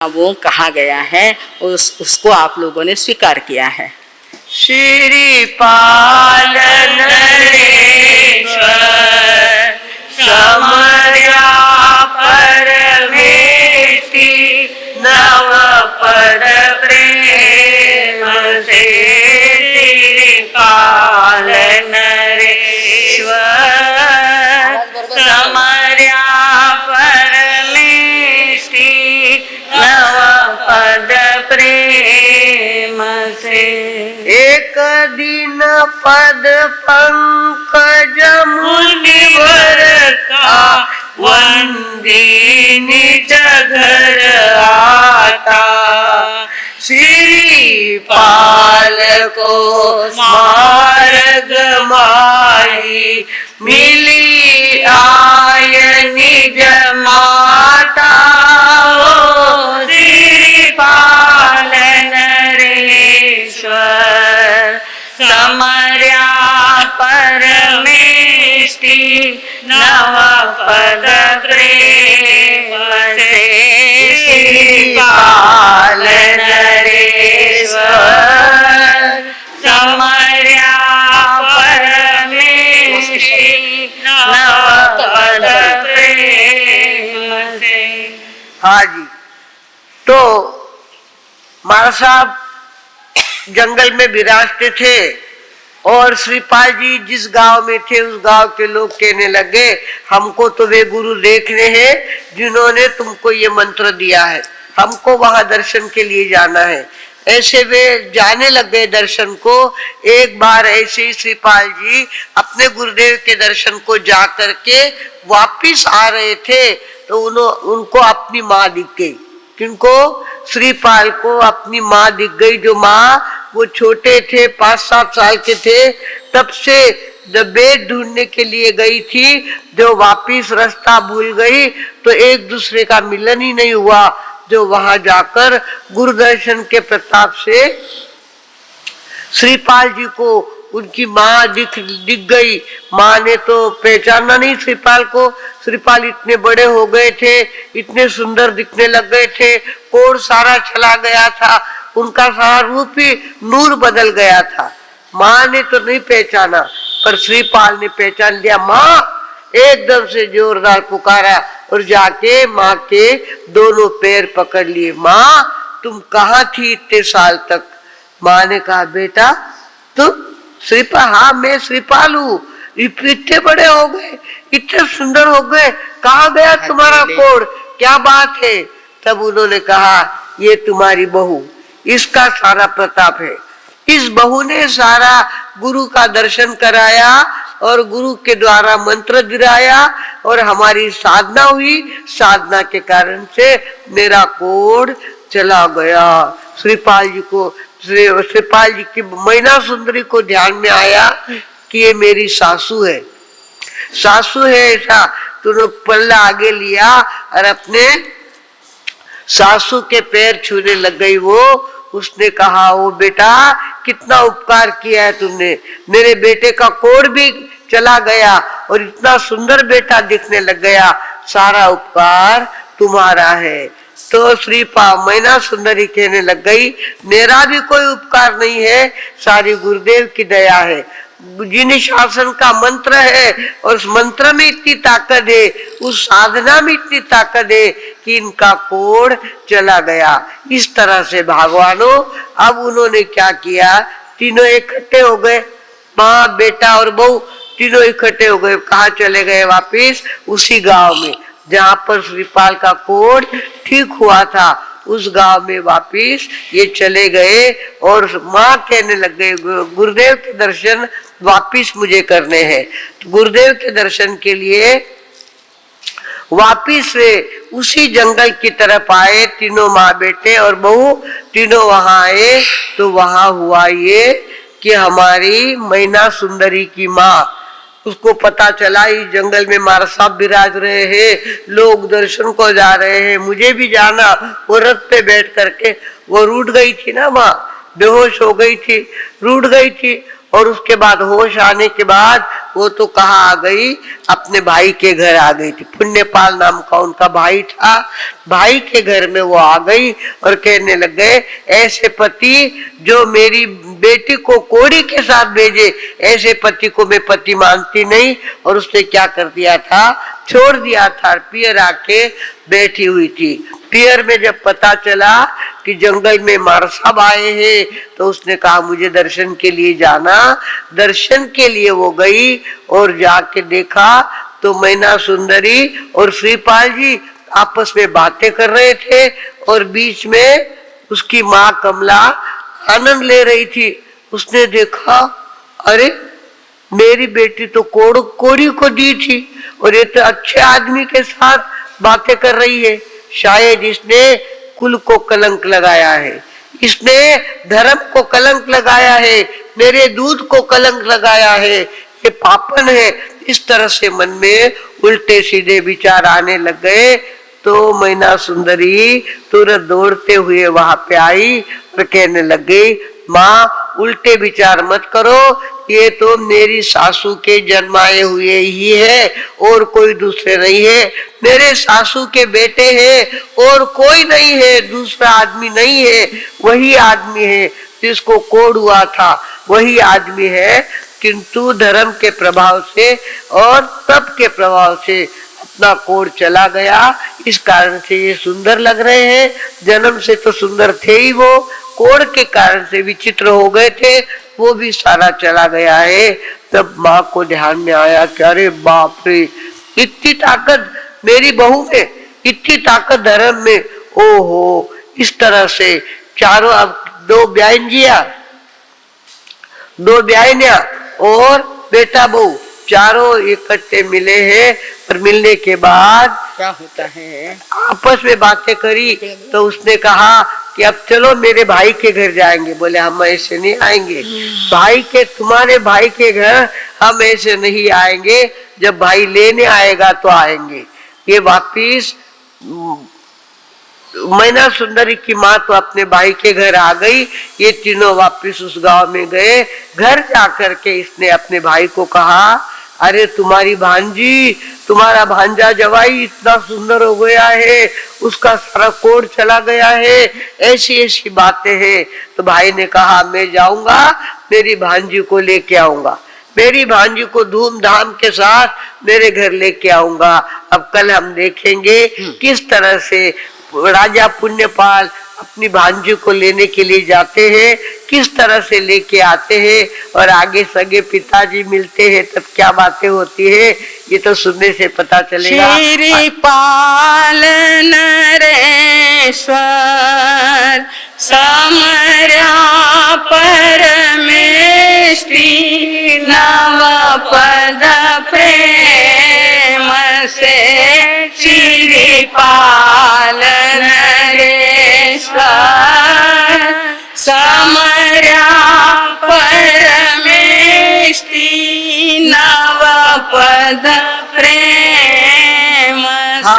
वो कहा गया है उसको आप लोगों ने स्वीकार किया है। श्री पाल नरेश्वर समर्या परमेष्टि नव पद प्रेम से श्री पाल नरेश्वर समर्या परमेष्टि नव पद प्रेम से। एक दिन पद पंकज मुनिवर का वंदी निज घर आता, श्री पाल को मार्ग माही मिली आय निज माता। श्री पाल नरेश्वर समर्या परमेष्टि नव पद प्रेम से। श्री पाल नरेश्वर समर्या परमेष्टि नव पद प्रेम से। हाँ जी, तो महाराज साहब जंगल में विराजते थे और श्रीपाल जी जिस गांव में थे उस गांव के लोग कहने लगे हमको तो वे गुरु देखने हैं जिन्होंने तुमको ये मंत्र दिया है, हमको वहां दर्शन के लिए जाना है। ऐसे वे जाने लग गए दर्शन को। एक बार ऐसे ही श्रीपाल जी अपने गुरुदेव के दर्शन को जा करके वापिस आ रहे थे तो उनको अपनी माँ दिख गई। किनको? श्रीपाल को अपनी माँ दिख गई। जो माँ वो छोटे थे, 5-7 साल के थे, तब से जब बेट ढूंढने के लिए गई थी, जो वापिस रास्ता भूल गई तो एक दूसरे का मिलन ही नहीं हुआ। जो वहां जाकर गुरु दर्शन के प्रताप से श्रीपाल जी को उनकी माँ दिख गई। माँ ने तो पहचाना नहीं श्रीपाल को। श्रीपाल इतने बड़े हो गए थे, इतने सुंदर दिखने लग गए थे, कोढ़ सारा चला गया था, उनका सारा रूप ही नूर बदल गया था। माँ ने तो नहीं पहचाना पर श्रीपाल ने पहचान लिया। माँ एकदम से जोरदार पुकारा और जाके माँ के दोनों पैर पकड़ लिए। माँ तुम कहाँ थी इतने साल तक? माँ ने कहा बेटा तुम श्रीपाल? हाँ मैं श्रीपाल हूँ। इतने बड़े हो गए, इतने सुंदर हो गए, कहाँ गया तुम्हारा कोढ़? क्या बात है? तब उन्होंने कहा ये तुम्हारी बहू, इसका सारा प्रताप है। इस बहू ने सारा गुरु का दर्शन कराया और गुरु के द्वारा मंत्र दिलाया और हमारी साधना हुई। साधना के कारण से मेरा कोढ़ चला गया। श्रीपाल जी को, श्रीपाल जी की मैना सुंदरी को ध्यान में आया कि ये मेरी सासू है, सासू है। ऐसा तो पल्ला आगे लिया और अपने सासू के पैर छूने लग गई वो। उसने कहा ओ बेटा कितना उपकार किया है तुमने, मेरे बेटे का कोढ़ भी चला गया और इतना सुंदर बेटा दिखने लग गया, सारा उपकार तुम्हारा है। तो श्रीपाल मैना सुंदरी कहने लग गई मेरा भी कोई उपकार नहीं है, सारी गुरुदेव की दया है। जिन शासन का मंत्र है और उस मंत्र में इतनी ताकत है, उस साधना में इतनी ताकत है कि इनका कोढ़ चला गया। इस तरह से भगवानों अब उन्होंने क्या किया, तीनों इकट्ठे हो गए, माँ बेटा और बहू तीनों इकट्ठे हो गए। कहाँ चले गए? वापिस उसी गांव में जहाँ पर श्रीपाल का कोढ़ ठीक हुआ था, उस गांव में वापिस ये चले गए और माँ कहने लग गए गुरुदेव के दर्शन वापिस मुझे करने हैं। तो गुरुदेव के दर्शन के लिए वापिस वे उसी जंगल की तरफ आए। तीनों माँ बेटे और बहू तीनों वहां आए तो वहां हुआ ये कि हमारी मैना सुंदरी की माँ, उसको पता चला इस जंगल में महाराज साहब विराज रहे हैं, लोग दर्शन को जा रहे हैं, मुझे भी जाना। वो रथ पे बैठ करके वो रूठ गई थी ना, माँ बेहोश हो गई थी, रूठ गई थी और उसके बाद होश आने के बाद वो तो कहाँ आ गई, अपने भाई के घर आ गई थी। पुण्यपाल नाम का उनका भाई था, भाई के घर में वो आ गई और कहने लग गए, ऐसे पति जो मेरी बेटी को कोड़ी के साथ भेजे, ऐसे पति को मैं पति मानती नहीं। और उसने क्या कर दिया था, छोड़ दिया था। पियर आके बैठी हुई थी। पियर में जब पता चला कि जंगल में मार साहब आए हैं, तो उसने कहा मुझे दर्शन के लिए जाना। दर्शन के लिए वो गई और जाके देखा तो मैना सुंदरी और श्रीपाल जी आपस में बातें कर रहे थे और बीच में उसकी माँ कमला आनंद ले रही थी। उसने देखा, अरे मेरी बेटी तो कोड़ी को दी थी और ये तो अच्छे आदमी के साथ बातें कर रही है। शायद इसने कुल को कलंक लगाया है, इसने धर्म को कलंक लगाया है, मेरे दूध को कलंक लगाया है, ये पापन है। इस तरह से मन में उल्टे सीधे विचार आने लग गए। तो मैना सुंदरी तुरंत दौड़ते हुए वहां पे आई और कहने लग गई, माँ उल्टे विचार मत करो, ये तो मेरी सासू के जन्माए हुए ही है और कोई दूसरे नहीं है। मेरे सासू के बेटे हैं और कोई नहीं है, दूसरा आदमी नहीं है, वही आदमी है जिसको कोढ़ हुआ था, वही आदमी है। किंतु धर्म के प्रभाव से और तप के प्रभाव से अपना कोढ़ चला गया, इस कारण से ये सुंदर लग रहे हैं। जन्म से तो सुंदर थे ही, वो कोढ़ के कारण से विचित्र हो गए थे, वो भी सारा चला गया है। तब माँ को ध्यान में आया कि अरे बाप रे, इतनी ताकत मेरी बहू में, इतनी ताकत धर्म में। ओहो, इस तरह से चारों, अब दो ब्याइनिया और बेटा बहू चारों इकट्ठे मिले हैं। और मिलने के बाद क्या होता है, आपस में बातें करी। तो उसने कहा कि अब चलो मेरे भाई के घर जाएंगे। बोले हम ऐसे नहीं आएंगे, तुम्हारे भाई के घर हम ऐसे नहीं आएंगे, जब भाई लेने आएगा तो आएंगे। ये वापिस मैना सुंदरी की माँ तो अपने भाई के घर आ गई, ये तीनों वापिस उस गांव में गए। घर जाकर के इसने अपने भाई को कहा, अरे तुम्हारी भांजी, तुम्हारा भांजा जवाई इतना सुंदर हो गया है, उसका सारा कोढ़ चला गया है, ऐसी ऐसी बातें हैं। तो भाई ने कहा मैं जाऊंगा, मेरी भांजी को लेके आऊंगा, मेरी भांजी को धूमधाम के साथ मेरे घर लेके आऊंगा। अब कल हम देखेंगे किस तरह से राजा पुण्यपाल अपनी भांजी को लेने के लिए जाते हैं, किस तरह से लेके आते हैं और आगे सगे पिताजी मिलते हैं तब क्या बातें होती है, ये तो सुनने से पता चलेगा। श्रीपाल नरेश्वर समर्या परमेष्टि नव पद प्रेम से। श्रीपाल नरेश्वर समर्या परमेष्टि नव पद